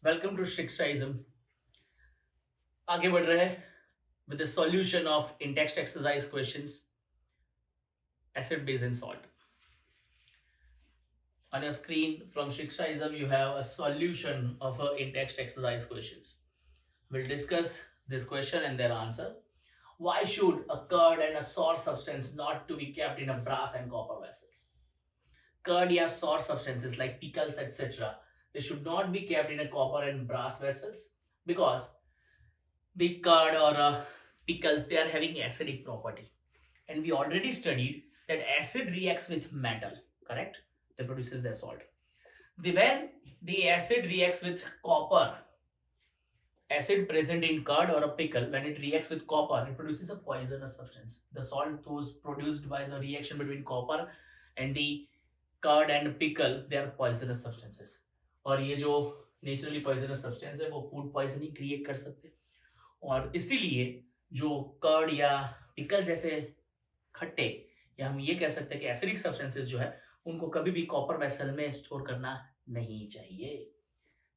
Welcome to स्ट्रिक्साइज्म। आगे बढ़ रहे हैं with the solution of in text exercise questions acid base and salt. On your screen from Strixism, you have a solution of a in text exercise questions. We'll discuss this question and their answer. Why should a curd and a sour substance not to be kept in a brass and copper vessels? Curd या sour substances like pickles etc. They should not be kept in a copper and brass vessels because the curd or pickles, they are having acidic property, and we already studied that acid reacts with metal, correct? That produces the salt. When the acid reacts with copper, acid present in curd or a pickle, when it reacts with copper, it produces a poisonous substance. The salt, those produced by the reaction between copper and the curd and pickle, they are poisonous substances. और ये जो naturally poisonous substance है वो food poisoning create कर सकते हैं। और इसीलिए जो कर्ड या पिकल जैसे खट्टे, या हम ये कह सकते हैं कि एसिडिक सब्सटेंसेस जो है उनको कभी भी कॉपर वेसल में स्टोर करना नहीं चाहिए।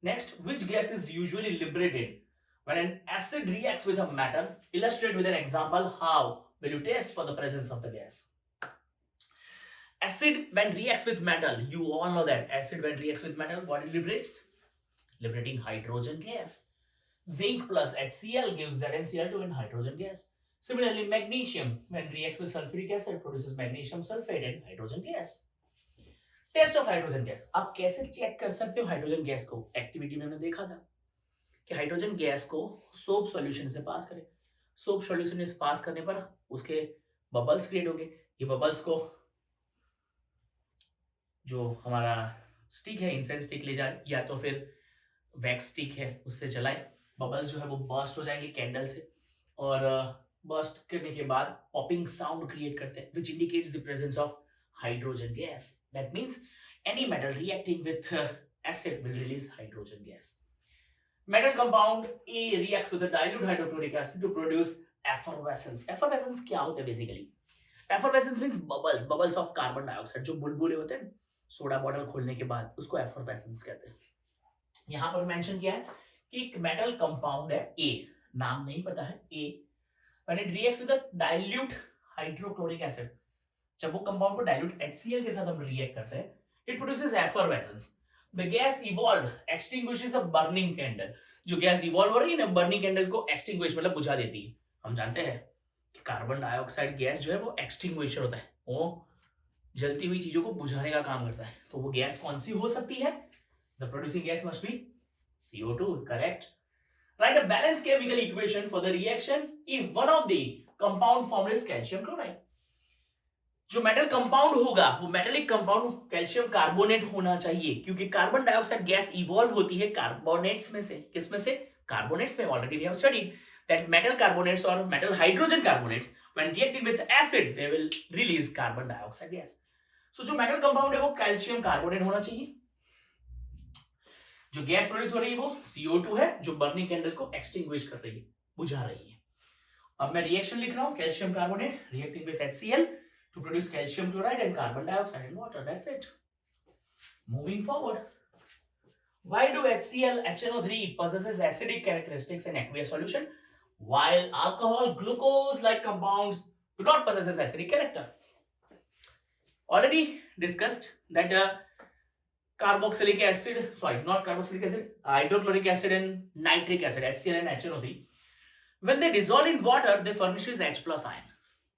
Next, which gas is usually liberated when an acid reacts with a metal? Illustrate with an example. How will you test for the presence of the gas? Acid when reacts with metal, you all know that acid when reacts with metal, what it liberates? Liberating hydrogen gas. Zinc plus HCl gives ZnCl2 and hydrogen gas. Similarly, magnesium when reacts with sulfuric acid produces magnesium sulfate and hydrogen gas. Test of hydrogen gas. आप कैसे check कर सकते हो hydrogen gas को? Activity में हमने देखा था कि हाइड्रोजन गैस को सोप सॉल्यूशन से पास करें। सोप सॉल्यूशन से पास करने पर उसके बबल्स क्रिएट होंगे। ये बबल्स को जो हमारा स्टिक है, इंसेंस स्टिक ले जाए या तो फिर वैक्स स्टिक है उससे जलाए, बबल्स जो है वो बर्स्ट हो जाएंगे कैंडल से, और बर्स्ट करने के बाद पॉपिंग साउंड क्रिएट करते हैं which indicates the presence of hydrogen gas. That means any metal reacting with acid will release hydrogen gas. Metal compound A reacts with dilute hydrochloric acid to produce effervescence. Effervescence क्या होता है basically? Effervescence means bubbles, bubbles of carbon dioxide, जो बुलबुले होते हैं soda bottle खोलने के बाद, उसको एफरवेसेंस कहते हैं। यहां पर मेंशन किया है कि एक मेटल कंपाउंड है ए, नाम नहीं पता है A, when it reacts with a dilute hydrochloric acid, जब वो कंपाउंड को डाइल्यूट HCl के साथ हम रिएक्ट करते हैं, it produces effervescence. The gas evolve extinguishes a burning candle. जो गैस इवॉल्व हो रही है ना, बर्निंग कैंडल को एक्सटिंग्विश मतलब बुझा देती है। हम जानते हैं कार्बन डाइऑक्साइड गैस जो है वो एक्सटिंग्विशर होता है, वो जलती हुई चीजों को बुझाने का काम करता है। तो वो गैस कौन सी हो सकती है? The producing gas must be CO2, correct? Right a balance chemical equation for the reaction if one of the compound form is calcium chloride. जो मेटल कंपाउंड होगा वो मेटेलिक कंपाउंड कैल्शियम कार्बोनेट होना चाहिए, क्योंकि कार्बन डाइऑक्साइड गैस इवॉल्व होती है carbonates में से। किस में से? कार्बोनेट्स में। Already we have studied that metal carbonates or metal hydrogen carbonates when reacting with acid they will release carbon dioxide gas. So जो metal compound है वो कैल्शियम कार्बोनेट होना चाहिए। जो गैस प्रोड्यूस हो रही है वो CO2 है, जो बर्निंग कैंडल को एक्सटिंग्विश कर रही है, बुझा रही है। अब मैं रिएक्शन लिख रहा हूं, calcium carbonate reacting with HCl to produce calcium chloride and carbon dioxide and water. That's it. Moving forward, why do HCl HNO3 possesses acidic characteristics in aqueous solution while alcohol glucose like compounds do not possess acidic character? Already discussed that carboxylic acid, sorry, not carboxylic acid, hydrochloric acid and nitric acid, HCl and HNO3, when they dissolve in water they furnishes H plus ion.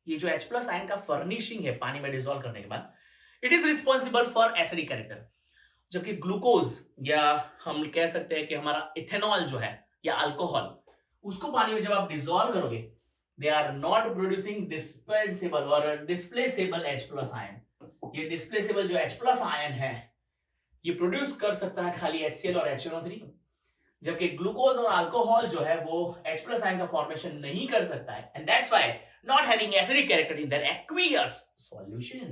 ये जो H plus ion का furnishing है पानी में dissolve करने के बाद, it is responsible for acidic character. जबकि ग्लूकोज या हम कह सकते हैं कि हमारा इथेनॉल जो है या अल्कोहल, उसको पानी में जब आप डिसॉल्व करोगे, they are not producing dispensable और डिस्प्लेसेबल H plus आयन। ये डिस्प्लेसेबल जो H plus आयन है ये प्रोड्यूस कर सकता है खाली HCl और HNO3, जबकि ग्लूकोज और अल्कोहल जो है वो H plus आयन का फॉर्मेशन नहीं कर सकता है, and that's why not having acidic character in their aqueous solution.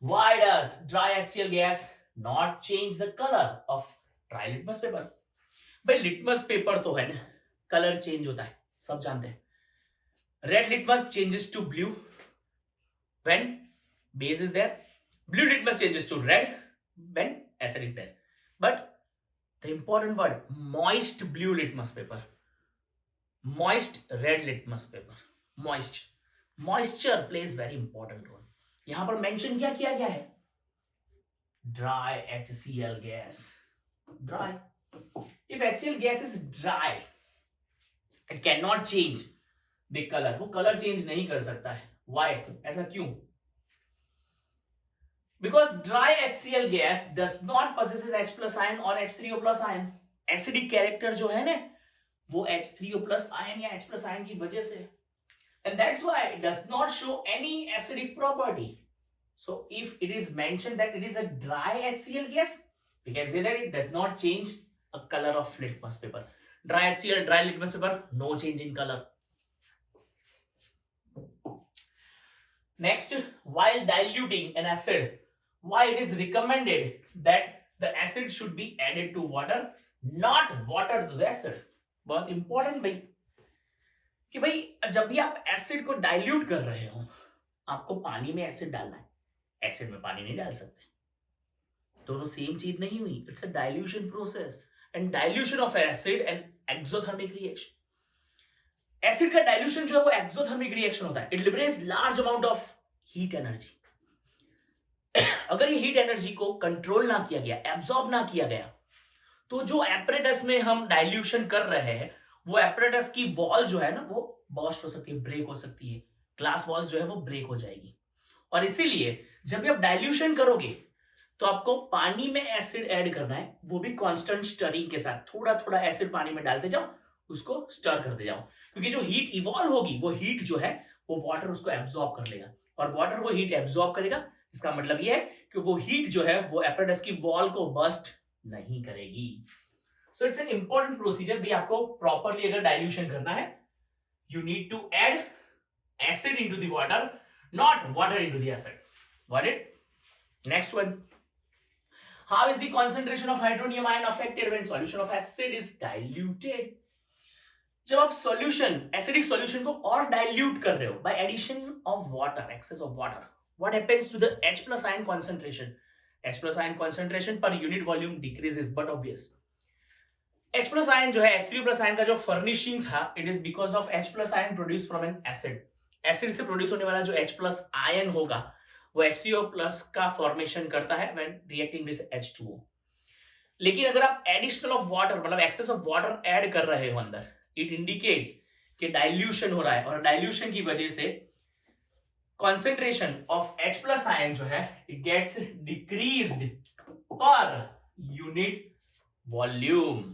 Why does dry HCl gas not change the color of dry litmus paper? भाई लिटमस पेपर तो है ना, कलर चेंज होता है, सब जानते हैं। Red litmus changes to blue when base is there. Blue litmus changes to red when acid is there. But the important word, moist blue litmus paper, moist red litmus paper, moist, moisture plays very important role. यहां पर mention क्या किया गया है, dry HCl gas, dry. If HCl gas is dry, it can not change the colour, वो colour change नहीं कर सकता है। वाई, ऐसा क्यों? Because dry HCl gas does not possesses H plus ion और H3O plus ion. Acidic character जो है ना, वो H3O प्लस आयन या H प्लस आयन की वजह से, and that's why it does not show any acidic property. So if it is mentioned that it is a dry HCl gas, we can say that it does not change a color of litmus paper. Dry HCl, dry litmus paper, no change in color. Next, while diluting an acid, why it is recommended that the acid should be added to water, not water to the acid. बहुत important भाई, कि भाई जब भी आप acid को dilute कर रहे हो, आपको पानी में एसिड डालना है, एसिड में पानी नहीं डाल सकते, दोनों सेम चीज नहीं हुई। It's a dilution process, and dilution of acid and exothermic reaction. Acid का डाइल्यूशन जो है वो एक्सोथर्मिक रिएक्शन होता है, it liberates large amount of heat energy. अगर ये हीट एनर्जी को कंट्रोल ना किया गया, एब्जॉर्ब ना किया गया, तो जो एपरेटस में हम डाइल्यूशन कर रहे हैं, वो एपरेटस की वॉल जो है ना, वो बर्स्ट हो सकती है, ब्रेक हो सकती है, ग्लास वॉल्स जो है वो ब्रेक हो जाएगी। और इसीलिए जब भी आप डाइल्यूशन करोगे, तो आपको पानी में एसिड ऐड करना है, वो भी कांस्टेंट स्टरिंग के साथ, थोड़ा थोड़ा एसिड पानी में डालते जाओ, उसको स्टर करते जाओ, क्योंकि जो हीट इवॉल्व होगी, वो हीट जो है वो वाटर उसको एब्जॉर्ब कर लेगा, और वाटर वो हीट एब्जॉर्ब करेगा। इसका मतलब ये है कि वो हीट जो है वो एपरेटस की वॉल को बर्स्ट नहीं करेगी। So it's an important procedure भी। आपको प्रॉपरली अगर डाइल्यूशन करना है, you need to add acid into the water, not water into the acid. Got it? Next one, how is the concentration of hydronium ion affected when solution of acid is diluted? जब आप solution, acidic solution को और dilute कर रहे हो by addition of water, excess of water, what happens to the H plus ion concentration? H plus ion concentration per unit volume decreases, but obvious H plus ion जो है, H3O plus ion का जो furnishing था, it is because of H plus ion produce from an acid. Acid से produce होने वाला जो H plus ion होगा, वो H3O प्लस का फॉर्मेशन करता है व्हेन रिएक्टिंग विद H2O। लेकिन अगर आप एडिशनल ऑफ वाटर, मतलब एक्सेस ऑफ वाटर ऐड कर रहे हो अंदर, इट इंडिकेट्स कि डाइल्यूशन हो रहा है, और डाइल्यूशन की वजह से concentration of H plus ion जो है, it gets decreased per unit volume।